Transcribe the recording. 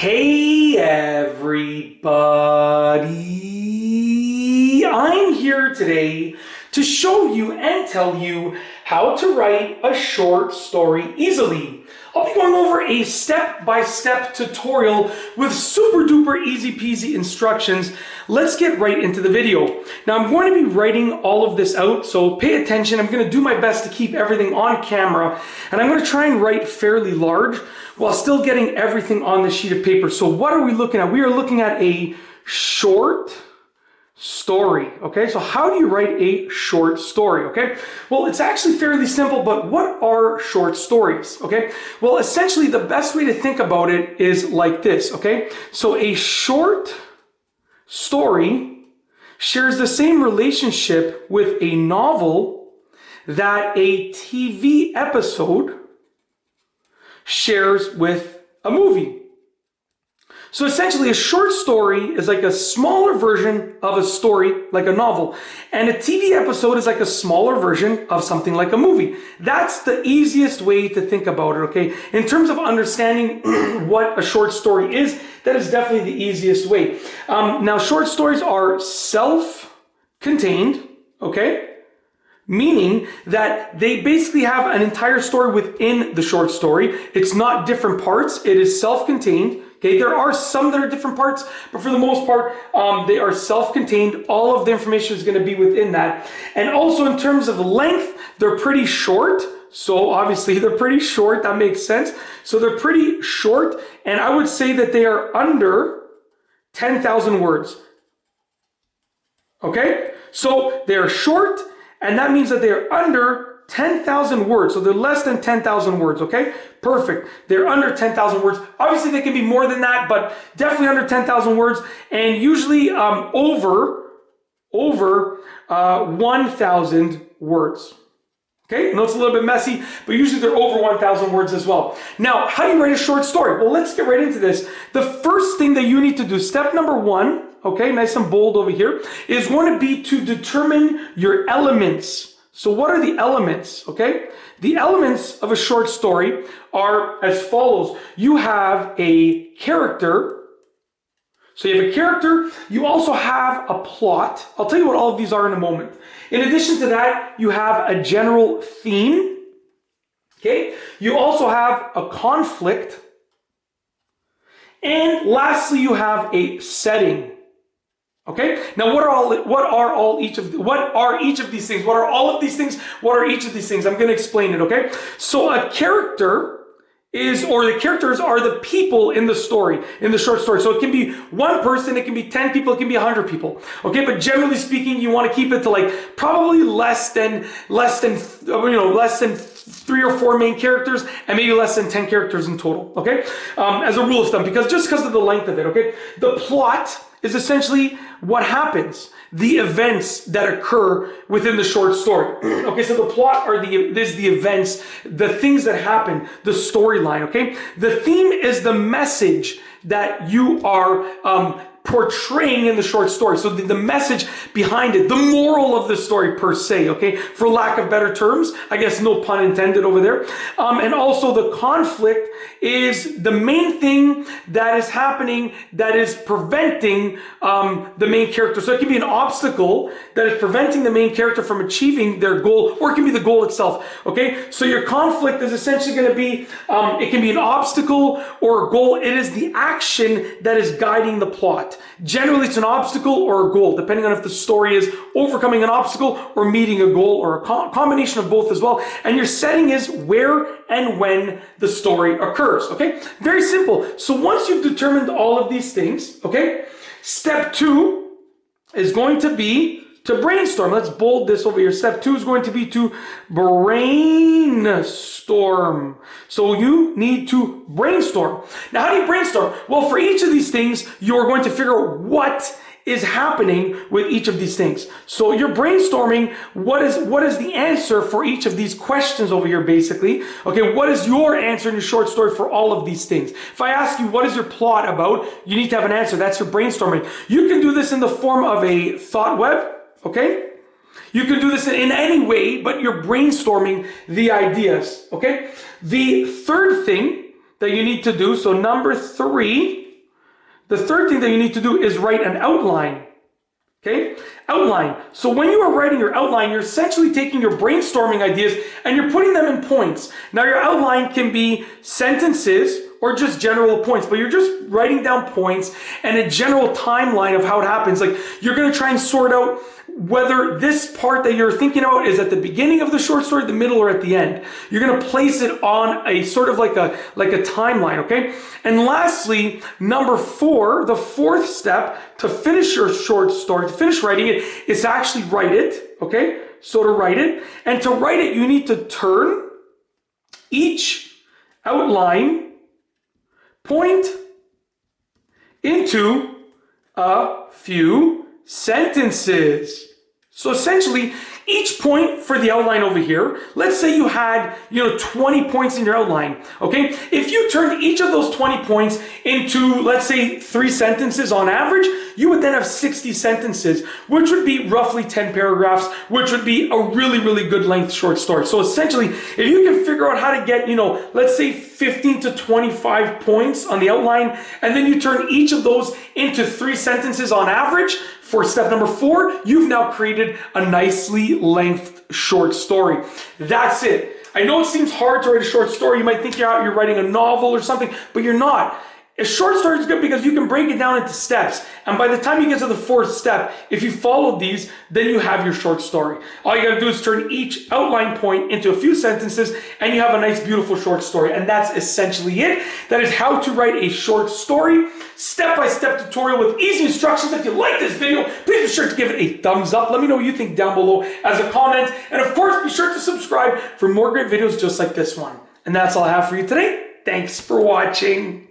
Hey everybody, I'm here today to show you and tell you how to write a short story easily. I'll be going over a step-by-step tutorial with super duper easy peasy instructions. Let's get right into the video. Now I'm going to be writing all of this out, so pay attention. I'm going to do my best to keep everything on camera, and I'm going to try and write fairly large while still getting everything on the sheet of paper. So what are we looking at? We are looking at a short story, okay? So how do you write a short story, okay? Well, it's actually fairly simple, but what are short stories, okay? Well, essentially the best way to think about it is like this, okay? So a short story shares the same relationship with a novel that a TV episode shares with a movie. So essentially a short story is like a smaller version of a story, like a novel. And a TV episode is like a smaller version of something like a movie. That's the easiest way to think about it, okay? In terms of understanding what a short story is, that is definitely the easiest way. Now, short stories are self-contained, okay? Meaning that they basically have an entire story within the short story. It's not different parts. It is self-contained. Okay, there are some that are different parts, but for the most part, they are self-contained. All of the information is going to be within that. And also in terms of length, they're pretty short. So obviously they're pretty short. That makes sense. So they're pretty short. And I would say that they are under 10,000 words. Okay, so they're short. And that means that they are under 10,000 words. So they're less than 10,000 words, okay? Perfect. They're under 10,000 words. Obviously, they can be more than that, but definitely under 10,000 words. And usually over 1,000 words. Okay? I know it's a little bit messy, but usually they're over 1,000 words as well. Now, how do you write a short story? Well, let's get right into this. The first thing that you need to do, step number one, okay, nice and bold over here, is going to be to determine your elements. So what are the elements, okay? The elements of a short story are as follows. You have a character. So you have a character. You also have a plot. I'll tell you what all of these are in a moment. In addition to that, you have a general theme, okay? You also have a conflict. And lastly, you have a setting. Okay. Now, what are each of these things? What are all of these things? What are each of these things? I'm going to explain it. Okay. So a character the characters are the people in the story, in the short story. So it can be one person, it can be 10 people, it can be 100 people. Okay. But generally speaking, you want to keep it to like probably less than 3 or 4 main characters and maybe less than 10 characters in total. Okay. As a rule of thumb, because of the length of it. Okay. The plot is essentially what happens, the events that occur within the short story. Okay, so the plot is the events, the things that happen, the storyline, okay? The theme is the message that you are portraying in the short story. So the message behind it, the moral of the story per se, okay? For lack of better terms, I guess no pun intended over there. And also the conflict is the main thing that is happening that is preventing the main character. So it can be an obstacle that is preventing the main character from achieving their goal, or it can be the goal itself, okay? So your conflict is essentially going to be, it can be an obstacle or a goal. It is the action that is guiding the plot. Generally, it's an obstacle or a goal, depending on if the story is overcoming an obstacle or meeting a goal, or a combination of both as well. And your setting is where and when the story occurs, okay? Very simple. So once you've determined all of these things, okay, step 2 is going to be to brainstorm. Let's bold this over here. Step 2 is going to be to brainstorm. So you need to brainstorm. Now, how do you brainstorm? Well, for each of these things, you're going to figure out what is happening with each of these things. So you're brainstorming what is the answer for each of these questions over here, basically. Okay, what is your answer in your short story for all of these things? If I ask you, what is your plot about? You need to have an answer. That's your brainstorming. You can do this in the form of a thought web. Okay? You can do this in any way, but you're brainstorming the ideas. Okay? The third thing that you need to do, so number 3, the third thing that you need to do is write an outline. Okay, outline. So when you are writing your outline, you're essentially taking your brainstorming ideas and you're putting them in points. Now your outline can be sentences or just general points, but you're just writing down points and a general timeline of how it happens. Like you're going to try and sort out whether this part that you're thinking about is at the beginning of the short story, the middle, or at the end. You're going to place it on a sort of like a timeline, okay? And lastly, number 4, the fourth step to finish your short story, to finish writing it, is to actually write it, okay? So to write it, and to write it, you need to turn each outline point into a few sentences. So essentially, each point for the outline over here, let's say you had, 20 points in your outline, okay? If you turned each of those 20 points into, let's say, 3 sentences on average, you would then have 60 sentences, which would be roughly 10 paragraphs, which would be a really, really good length short story. So essentially, if you can figure out how to get, let's say 15 to 25 points on the outline, and then you turn each of those into 3 sentences on average, for step number 4, you've now created a nicely length short story. That's it. I know it seems hard to write a short story. You might think you're writing a novel or something, but you're not. A short story is good because you can break it down into steps. And by the time you get to the 4th step, if you follow these, then you have your short story. All you got to do is turn each outline point into a few sentences and you have a nice, beautiful short story. And that's essentially it. That is how to write a short story. Step-by-step tutorial with easy instructions. If you like this video, please be sure to give it a thumbs up. Let me know what you think down below as a comment. And of course, be sure to subscribe for more great videos just like this one. And that's all I have for you today. Thanks for watching.